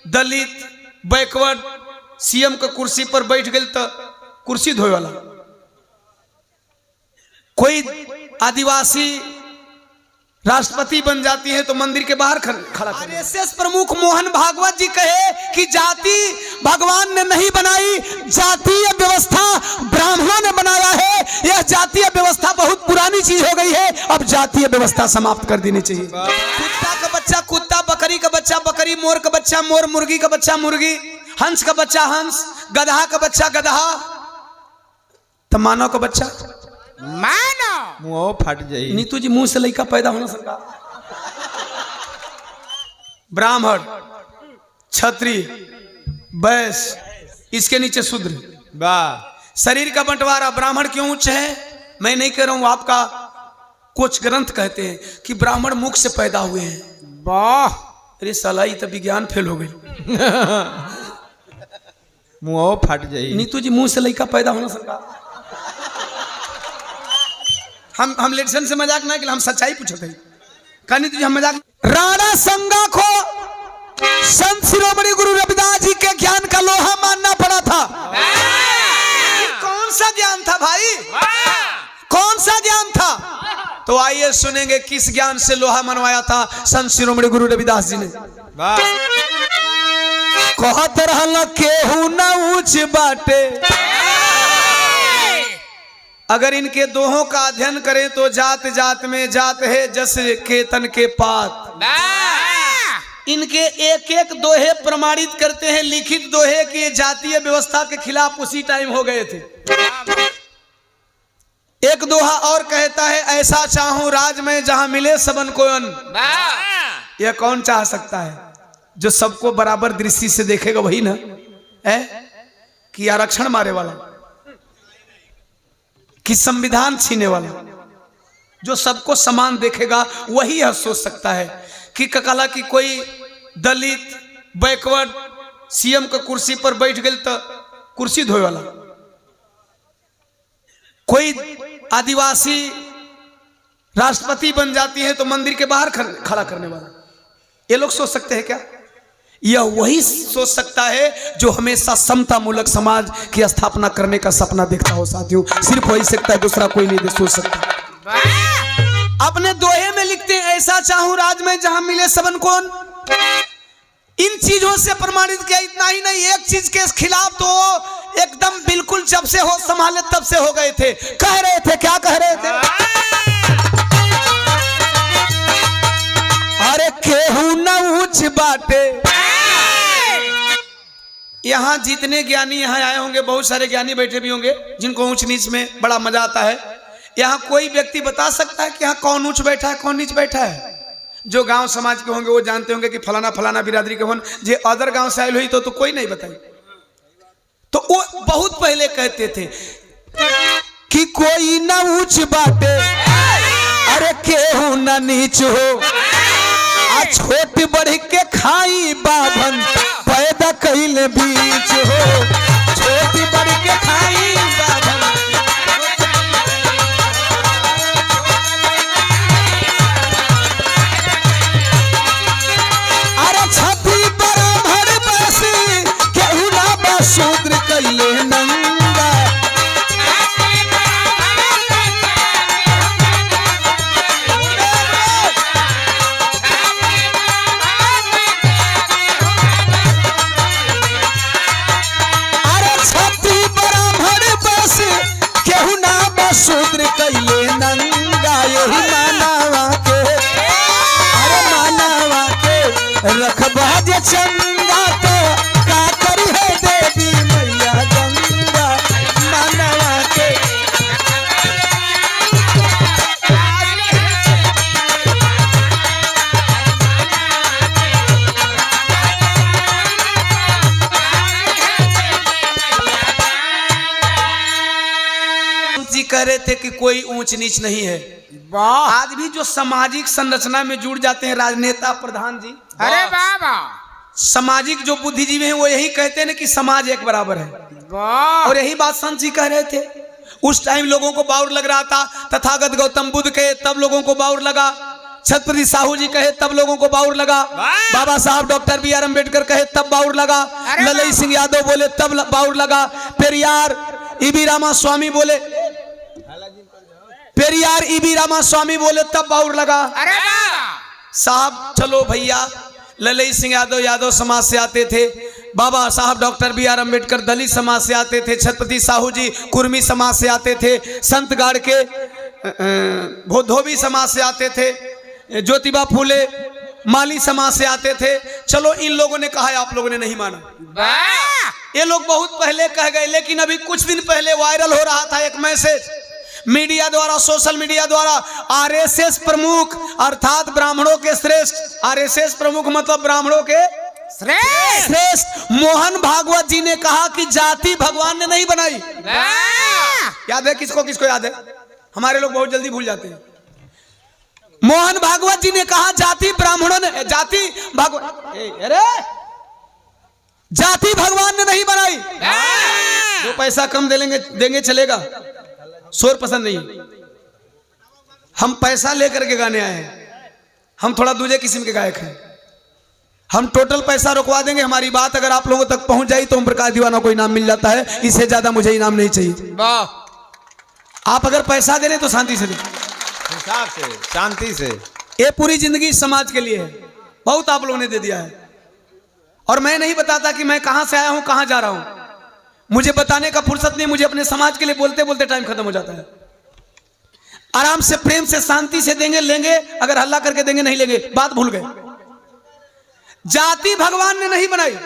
दलित backward CM के कुर्सी पर बैठ गए तो कुर्सी धोए वाला, कोई आदिवासी राष्ट्रपति बन जाती है तो मंदिर के बाहर खड़ा। आरएसएस प्रमुख मोहन भागवत जी कहे कि जाति भगवान ने नहीं बनाई, जातीय व्यवस्था ब्राह्मणों ने बनाया है। यह जातीय व्यवस्था बहुत पुरानी चीज हो गई है, अब जातीय व्यवस्था समाप्त कर देनी चाहिए। कुत्ता का बच्चा कुत्ता, बकरी का बच्चा बकरी, मोर का बच्चा मोर, मुर्गी का बच्चा मुर्गी, हंस का बच्चा हंस, गधा का बच्चा गधा, तो मानव का बच्चा मानो मुंह फट जाए। नीतू जी मुंह से लड़का पैदा होना सरकार। ब्राह्मण, क्षत्रिय, वैश्य, इसके नीचे शूद्र। वाह। शरीर का बंटवारा, ब्राह्मण क्यों उच्च है? मैं नहीं कह रहा हूं, आपका कुछ ग्रंथ कहते हैं कि ब्राह्मण मुख से पैदा हुए हैं। वाह। अरे साला ये तो विज्ञान फेल हो गई। मुंह फट जाए। नीतू जी मुंह से लड़का पैदा होना सरकार। हम लेक्शन से मजाक ना कि हम सच्चाई पूछते हैं। कहानी तुझे हम मजाक। राणा संगा को संत शिरोमणि गुरु रविदास जी के ज्ञान का लोहा मानना पड़ा था। कौन सा ज्ञान था भाई? कौन सा ज्ञान था? तो आइए सुनेंगे किस ज्ञान से लोहा मनवाया था संत शिरोमणि गुरु रविदास जी ने। कहत रहल केहू न ऊंच बाटे, अगर इनके दोहों का अध्ययन करें तो जात जात में जात है जस केतन के पात। इनके एक एक दोहे प्रमाणित करते हैं, लिखित दोहे कि जातीय व्यवस्था के खिलाफ उसी टाइम हो गए थे। एक दोहा और कहता है, ऐसा चाहूं राज में जहां मिले सबन को अन्न। यह कौन चाह सकता है? जो सबको बराबर दृष्टि से देखेगा वही ना है कि आरक्षण मारे वाला, कि संविधान छीने वाला। जो सबको समान देखेगा वही यह सोच सकता है कि ककला की कोई दलित बैकवर्ड सीएम के कुर्सी पर बैठ गए तो कुर्सी धोए वाला, कोई आदिवासी राष्ट्रपति बन जाती है तो मंदिर के बाहर खड़ा करने वाला। ये लोग सोच सकते हैं क्या? यह वही सोच सकता है जो हमेशा समता मूलक समाज की स्थापना करने का सपना देखता हो साथियों। सिर्फ वही सकता है, दूसरा कोई नहीं सोच सकता। अपने दोहे में लिखते हैं, ऐसा चाहूं राज में जहां मिले सबन को। इन चीजों से प्रमाणित किया। इतना ही नहीं, एक चीज के खिलाफ तो एकदम बिल्कुल जब से हो संभाले तब से हो गए थे। कह रहे थे, क्या कह रहे थे? अरे केहू न ऊंच बाटे। यहाँ जितने ज्ञानी यहाँ आए होंगे, बहुत सारे ज्ञानी बैठे भी होंगे जिनको ऊंच नीच में बड़ा मजा आता है। यहाँ कोई व्यक्ति बता सकता है कि यहाँ कौन ऊंच बैठा है, कौन नीच बैठा है? जो गांव समाज के होंगे वो जानते होंगे कि फलाना फलाना बिरादरी के होन। जे अदर गांव से आयल हुई तो कोई नहीं बताई। तो वो बहुत पहले कहते थे कि कोई न ऊंच बाटे, अरे केहू न नीच हो। छोट बढ़ के खाई बाभन पैदा कैले बीच हो। छोट बढ़ के खाई बाभन। अरे छठी बराबर बस केहू ना बा शूद्र कैले नंगा। शूद्र कैले नंगा। यही मानवा के, अरे मानवा के रखबा जे चंगा तो का करी है देवी मैया गंगा। मानवा के कह रहे थे कि कोई ऊंच नीच नहीं है। आज भी जो सामाजिक संरचना में जुड़ जाते हैं राजनेता प्रधान जी, अरे बाबा, सामाजिक जो बुद्धिजीवी हैं वो यही कहते हैं कि समाज एक बराबर है। और यही बात संत जी कह रहे थे। उस टाइम लोगों को बाउर लग रहा था, तथागत गौतम बुद्ध के तब लोगों को बाउर लगा। छत्रपति साहू जी कहे तब लोगों को बाउर लगा, बाबा साहब डॉक्टर बी आर अम्बेडकर कहे तब बाउर लगा, ललई सिंह यादव बोले तब बाउर लगा, पेरियार ईबी रामा स्वामी बोले, पेरियार ईबी रामा स्वामी बोले तब बाउर लगा। अरे साहब चलो भैया, ललई सिंह यादव यादव समाज से आते थे, बाबा साहब डॉक्टर बी आर अम्बेडकर दलित समाज से आते थे, छत्रपति साहू जी कुर्मी समाज से आते थे, संत गाड़ के धोबी समाज से आते थे, ज्योतिबा फूले माली समाज से आते थे। चलो इन लोगों ने कहा, आप लोगों ने नहीं माना। ये लोग बहुत पहले कह गए, लेकिन अभी कुछ दिन पहले वायरल हो रहा था एक मैसेज मीडिया द्वारा, सोशल मीडिया द्वारा। आरएसएस प्रमुख अर्थात ब्राह्मणों के श्रेष्ठ, आरएसएस प्रमुख मतलब ब्राह्मणों के श्रेष्ठ मोहन भागवत जी ने कहा कि जाति भगवान ने नहीं बनाई। याद है किसको किसको याद है? हमारे लोग बहुत जल्दी भूल जाते हैं। मोहन भागवत जी ने कहा जाति ब्राह्मणों ने, जाति भगवान ने नहीं बनाई। जो पैसा कम देंगे चलेगा, शोर पसंद नहीं। हम पैसा लेकर के गाने आए हैं, हम थोड़ा दूसरे किस्म के गायक हैं। हम टोटल पैसा रुकवा देंगे, हमारी बात अगर आप लोगों तक पहुंच जाए तो ओम प्रकाश दीवाना को इनाम मिल जाता है। इससे ज्यादा मुझे इनाम नहीं चाहिए। आप अगर पैसा दे रहे तो शांति से दें, हिसाब से, शांति से। ये पूरी जिंदगी समाज के लिए है, बहुत आप लोगों ने दे दिया है। और मैं नहीं बताता कि मैं कहां से आया हूं, कहां जा रहा हूं। मुझे बताने का फुर्सत नहीं, मुझे अपने समाज के लिए बोलते बोलते टाइम खत्म हो जाता है। आराम से, प्रेम से, शांति से देंगे लेंगे, अगर हल्ला करके देंगे नहीं लेंगे, बात भूल गए। जाति भगवान ने नहीं बनाई।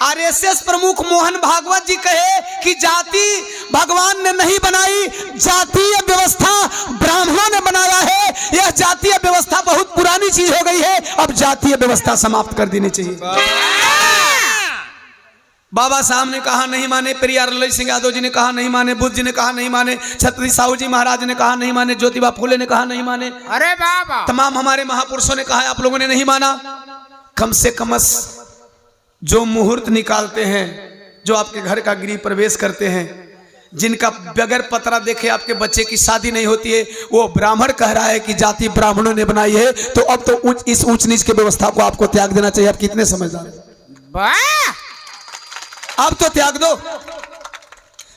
आरएसएस प्रमुख मोहन भागवत जी कहे कि जाति भगवान ने नहीं बनाई, जातीय व्यवस्था ब्राह्मणों ने बनाया है। यह जातीय व्यवस्था बहुत पुरानी चीज हो गई है, अब जातीय व्यवस्था समाप्त कर देनी चाहिए। बाबा साहब ने कहा नहीं माने, पेरियार ललई सिंह यादव जी ने कहा नहीं माने, बुद्ध जी ने कहा नहीं माने, छत्रपति साहू जी महाराज ने कहा नहीं माने, ज्योतिबा फूले ने कहा नहीं माने। अरे बाबा, तमाम हमारे महापुरुषों ने कहा, आप लोगों ने नहीं माना। कम से कम जो मुहूर्त निकालते हैं, जो आपके घर का गृह प्रवेश करते हैं, जिनका बगैर पतरा देखे आपके बच्चे की शादी नहीं होती है, वो ब्राह्मण कह रहा है कि जाति ब्राह्मणों ने बनाई है। तो अब तो इस ऊंच नीच की व्यवस्था को आपको त्याग देना चाहिए। आप कितने समझदार हैं, अब तो त्याग दो।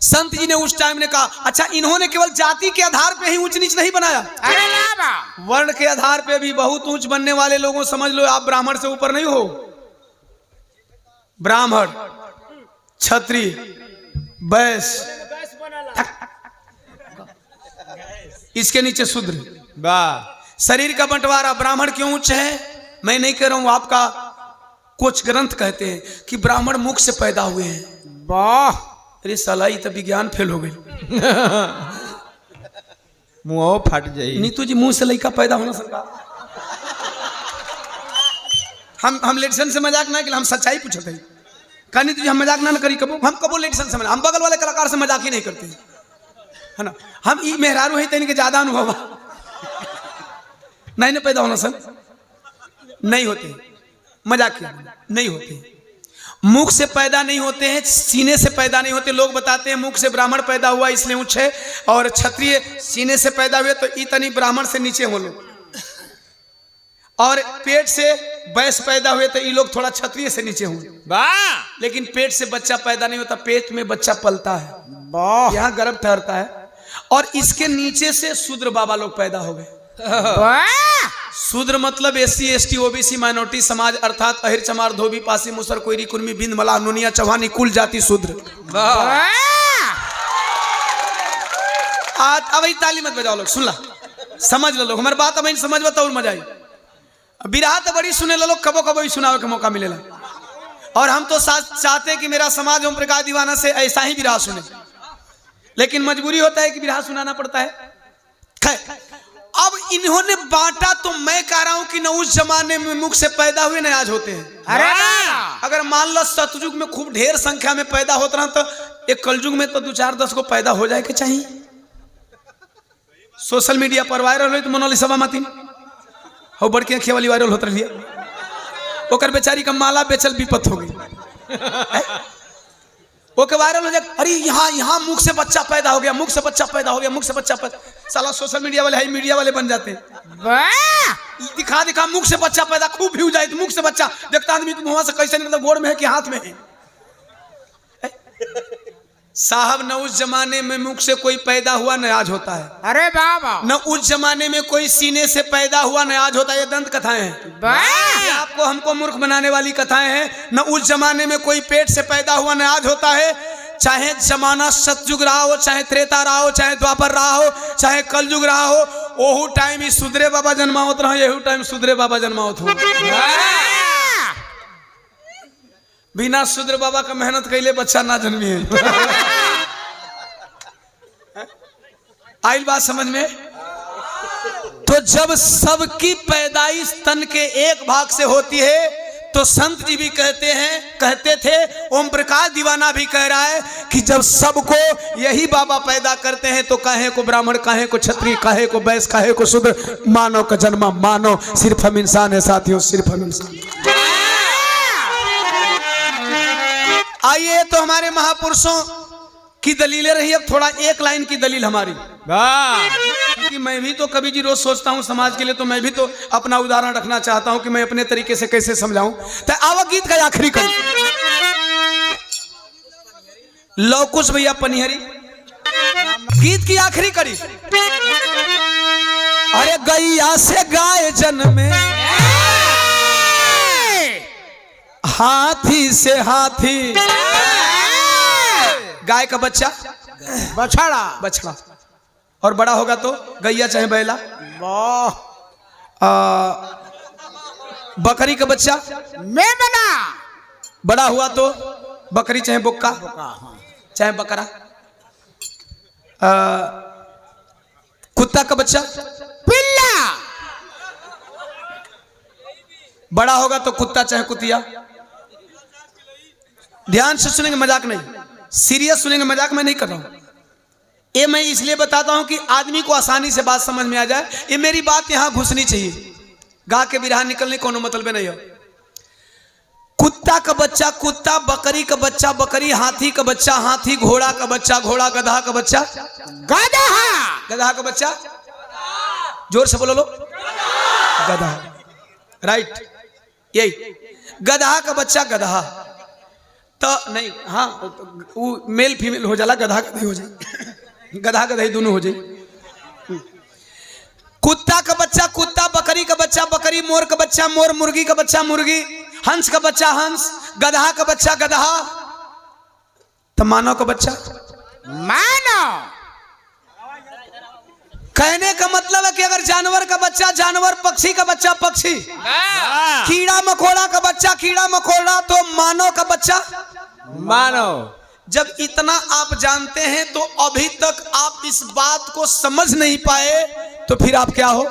संत जी ने उस टाइम ने कहा, अच्छा इन्होंने केवल जाति के आधार पे ही ऊंच नीच नहीं बनाया, वर्ण के आधार पे भी बहुत ऊंच बनने वाले लोगों, समझ लो आप ब्राह्मण से ऊपर नहीं हो। ब्राह्मण, क्षत्रिय, वैश्य, इसके नीचे शूद्र। शरीर का बंटवारा, ब्राह्मण क्यों उच्च है मैं नहीं कह रहा हूं, आपका कुछ ग्रंथ कहते हैं कि ब्राह्मण मुख से पैदा हुए हैं। वाह, अरे साला ये तो विज्ञान फेल हो गई। मुंह फट जाए। नीतू जी, मुंह से लड़का पैदा होना सरकार। हम लेडिसन से मजाक ना कि हम सच्चाई पूछते हैं। कहा नीतू जी हम मजाक ना करी, कबो हम कबो लेडिसन से, हम बगल वाले कलाकार से मजाक ही नहीं करते है ना। हम ई मेहरारू है तेन के ज्यादा अनुभव नहीं पैदा होना सर, नहीं होते, मजाक नहीं होते। मुख से पैदा नहीं होते हैं, सीने से पैदा नहीं होते। लोग बताते हैं मुख से ब्राह्मण पैदा हुआ इसलिए उच्च है, और क्षत्रिय सीने से पैदा हुए तो इतनी ब्राह्मण से नीचे हो लोग, और पेट से वैश्य पैदा हुए तो ये लोग थोड़ा क्षत्रिय से नीचे हों। लेकिन पेट से बच्चा पैदा नहीं होता, पेट में बच्चा पलता है, यहाँ गर्भ ठहरता है, और इसके नीचे से शूद्र बाबा लोग पैदा हो गए। शूद्र मतलब एससी एसटी ओबीसी माइनॉरिटी समाज, अर्थात अहिर चमार धोबी पासी मुसर कोयरी कुर्मी बिंद मलाह नुनिया चौहानी कुल जाति शूद्र। अब ताली मत बजाओ लोग, सुन ला, समझ लो लोग हमारी बात। अब समझ बता और मजा आई। बिरहा तो बड़ी सुने लो लोग, कबो कबो ही सुनाओ का मौका मिलेगा। और हम तो चाहते हैं कि मेरा समाज ओम प्रकाश दीवाना से ऐसा ही बिरहा सुने, लेकिन मजबूरी होता है कि बिरहा सुनाना पड़ता है। अब इन्होंने बांटा तो मैं कह रहा हूं कि न उस जमाने में मुख से पैदा हुए न आज होते हैं। अरे अगर मान लो सतयुग में खूब ढेर संख्या में पैदा होता रहा तो एक कलयुग में तो 2-4-10 को पैदा हो जाए के चाहिए। सोशल मीडिया पर वायरल हो तो मोनालिसा मातिन हो बड़के अखिया वाली वायरल होता रही, ओकर बेचारी का माला बेचल विपत हो गई। ओके वायरल हो जाए, अरे यहाँ मुख से बच्चा पैदा हो गया, मुख से बच्चा पैदा हो गया, मुख से बच्चा पैदा। साला सोशल मीडिया वाले है, मीडिया वाले बन जाते हैं। वाह दिखा दिखा मुख से बच्चा पैदा, खूब व्यू जाए तो मुख से बच्चा देखता आदमी मुंह से कैसे निकलता, गोड़ में है कि हाथ में है। साहब न उस जमाने में मुख से कोई पैदा हुआ न आज होता है, अरे बाबा न उस जमाने में कोई सीने से पैदा हुआ न आज होता है। ये दंत कथाएं हैं, ये वाह आपको हमको मूर्ख बनाने वाली कथाएं हैं। न उस जमाने में कोई पेट से पैदा हुआ न आज होता है। चाहे जमाना सतयुग रहा हो, चाहे त्रेता रहा हो, चाहे द्वापर रहा हो, चाहे कलयुग रहा हो, ओहू टाइम ही सुधरे बाबा जन्मावत रहा, यही टाइम सुधरे बाबा जन्मावत हो। बिना सुधरे बाबा का मेहनत कैले बच्चा ना जन्मी है। आइल बात समझ में? तो जब सबकी पैदाइश तन के एक भाग से होती है तो संत जी भी कहते थे, ओम प्रकाश दीवाना भी कह रहा है कि जब सबको यही बाबा पैदा करते हैं तो काहे को ब्राह्मण, काहे को क्षत्रिय, काहे को वैश्य, काहे को शूद्र, मानव का जन्म मानव, सिर्फ हम इंसान है साथियों, सिर्फ हम इंसान। आइए तो हमारे महापुरुषों की दलीलें रही। अब थोड़ा एक लाइन की दलील हमारी, क्योंकि मैं भी तो कभी जी रोज सोचता हूं समाज के लिए, तो मैं भी तो अपना उदाहरण रखना चाहता हूं कि मैं अपने तरीके से कैसे समझाऊं। तो आवा गीत का आखिरी कड़ी, लौकुश भैया पनिहरी गीत की आखिरी कड़ी। अरे गैया से गाय जन्मे, हाथी से हाथी, गाय का बच्चा बछड़ा, और बड़ा होगा तो गैया चाहे बैला, बकरी का बच्चा मेमना, बड़ा हुआ तो बकरी चाहे बुक्का चाहे बकरा, कुत्ता का बच्चा पिल्ला, बड़ा होगा तो कुत्ता चाहे कुतिया। ध्यान से सुनेंगे, मजाक नहीं, सीरियस सुनेंगे, मजाक मैं नहीं कर रहा हूं। ये मैं इसलिए बताता हूं कि आदमी को आसानी से बात समझ में आ जाए। ये मेरी बात यहां घुसनी चाहिए, गा के बिरहा निकलने कोनो मतलब नहीं हो। कुत्ता का बच्चा कुत्ता, बकरी का बच्चा बकरी, हाथी का बच्चा हाथी, घोड़ा का बच्चा घोड़ा, गधा का बच्चा गधा, गधा का बच्चा, जोर से बोलो लो, गधा, राइट, यही गधा का बच्चा गधा तो नहीं, हाँ वो मेल फीमेल हो जाला, गधा गधी हो जाए, गधा गधी दोनों हो जाए। कुत्ता का बच्चा कुत्ता, बकरी का बच्चा बकरी, मोर का बच्चा मोर, मुर्गी का बच्चा मुर्गी, हंस का बच्चा हंस, गधा का बच्चा गधा, तो मानव का बच्चा मानव। कहने का मतलब है कि अगर जानवर का बच्चा जानवर, पक्षी का बच्चा पक्षी, कीड़ा मकोड़ा का बच्चा कीड़ा मकोड़ा, तो मानव का बच्चा मानव। जब इतना आप जानते हैं तो अभी तक आप इस बात को समझ नहीं पाए, तो फिर आप क्या हो?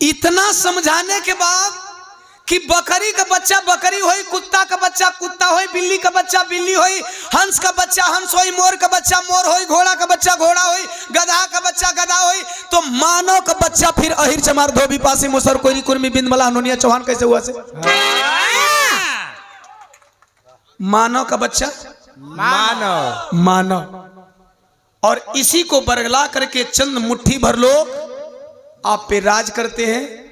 इतना समझाने के बाद कि बकरी का बच्चा बकरी होई, कुत्ता का बच्चा कुत्ता होई, बिल्ली का बच्चा बिल्ली होई, हंस का बच्चा हंस होई, मोर का बच्चा मोर होई, घोड़ा का बच्चा घोड़ा होई, गधा का बच्चा गधा होई, तो मानव का बच्चा फिर अहिर चमार धोबी पासी मुसर कोयरी कुर्मी बिंद मला नोनिया चौहान कैसे हुआ से? मानव का बच्चा मानव मानव। और इसी को बरगला करके चंद मुट्ठी भर लोग आप पे राज करते हैं,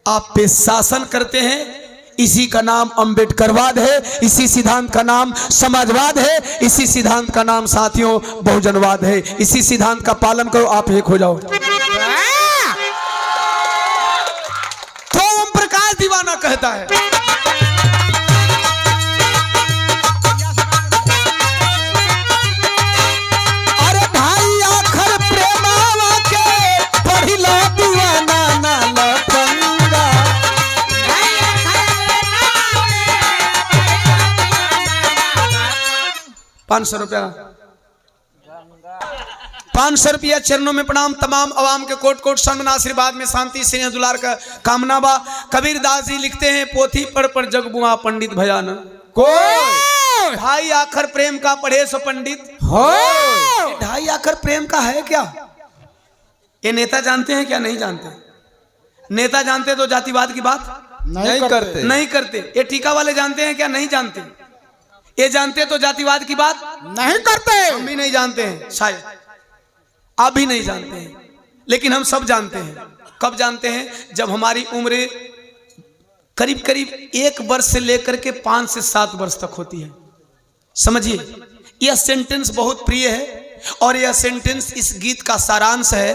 आप पे शासन करते हैं। इसी का नाम अंबेडकरवाद है, इसी सिद्धांत का नाम समाजवाद है, इसी सिद्धांत का नाम साथियों बहुजनवाद है। इसी सिद्धांत का पालन करो, आप एक हो जाओ। तो ओम प्रकाश दीवाना कहता है, अरे भाई आखर प्रेमावा के पढ़िला दीवाना ना लफंगा। 500 रुपया 500 रुपया चरणों में प्रणाम। तमाम अवाम के कोट कोट सन्मान आशीर्वाद में शांति स्नेह दुलार का कामना बा। कबीरदास जी लिखते हैं, पोथी पढ़ पर जग बुआ पंडित भयान कोई, ढाई आखर प्रेम का पढ़े सो पंडित हो। ढाई आखर प्रेम का है क्या? ये नेता जानते हैं क्या? नहीं जानते। नेता जानते तो जातिवाद की बात नहीं करते। नहीं करते। ये टीका वाले जानते हैं क्या? नहीं जानते। ये जानते तो जातिवाद की बात नहीं करते। हम भी नहीं जानते हैं, शायद आप भी नहीं जानते हैं, लेकिन हम सब जानते हैं। कब जानते हैं? जब हमारी उम्र करीब करीब 1 वर्ष से लेकर के 5 से 7 वर्ष तक होती है। समझिए, यह सेंटेंस बहुत प्रिय है और यह सेंटेंस इस गीत का सारांश है।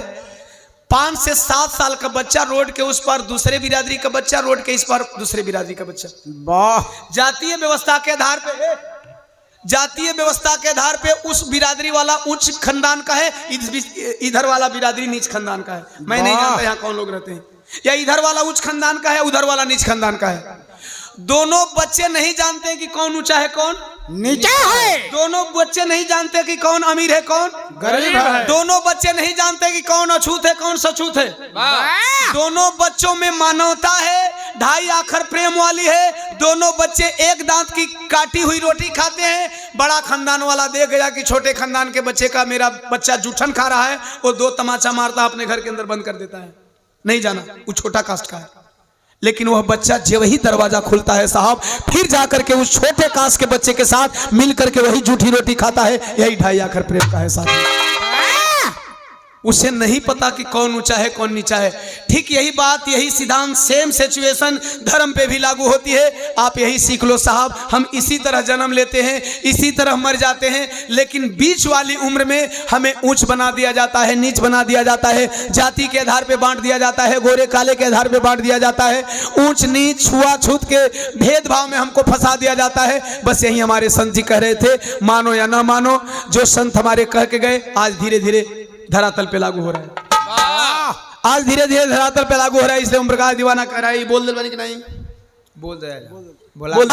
5 से 7 साल का बच्चा रोड के उस पार दूसरे बिरादरी का बच्चा, रोड के इस पार दूसरे बिरादरी का बच्चा। वाह, जातीय व्यवस्था के आधार पे, जातीय व्यवस्था के आधार पे उस बिरादरी वाला उच्च खानदान का है, इधर वाला बिरादरी नीच खानदान का है। मैं नहीं जानता यहाँ कौन लोग रहते हैं, या इधर वाला उच्च खानदान का है, उधर वाला नीच खानदान का है। दोनों बच्चे नहीं जानते हैं कि कौन ऊंचा है कौन नीचा है। दोनों बच्चे नहीं जानते कि कौन अमीर है कौन गरीब है। दोनों बच्चे नहीं जानते कि कौन अछूत है कौन सछूत है। वाह, दोनों बच्चों में मानवता है, 2.5 आखर प्रेम वाली है। दोनों बच्चे एक दांत की काटी हुई रोटी खाते हैं। बड़ा खानदान वाला देख गया कि छोटे खानदान के बच्चे का मेरा बच्चा जूठन खा रहा है, वो 2 तमाचा मारता अपने घर के अंदर बंद कर देता है। नहीं जाना वो छोटा कास्ट का है, लेकिन वह बच्चा जब वही दरवाजा खुलता है साहब, फिर जाकर के उस छोटे कास्ट के बच्चे के साथ मिल करके वही जूठी रोटी खाता है। यही 2.5 आखर प्रेम का है साहब। उसे नहीं पता कि कौन ऊंचा है कौन नीचा है। ठीक यही बात, यही सिद्धांत, सेम सिचुएशन धर्म पे भी लागू होती है। आप यही सीख लो साहब, हम इसी तरह जन्म लेते हैं, इसी तरह मर जाते हैं, लेकिन बीच वाली उम्र में हमें ऊंच बना दिया जाता है, नीच बना दिया जाता है, जाति के आधार पे बांट दिया जाता है, गोरे काले के आधार पे बांट दिया जाता है, ऊंच नीच छुआछूत के भेदभाव में हमको फंसा दिया जाता है। बस यही हमारे संत जी कह रहे थे, मानो या ना मानो, जो संत हमारे कह के गए आज धीरे धीरे धरातल पे लागू हो रहा है। आज धीरे धीरे धरातल पे लागू हो रहा है। इसलिए ओम प्रकाश दीवाना कह रहा है, बोल दिल बनी कि नहीं बोल दे बोल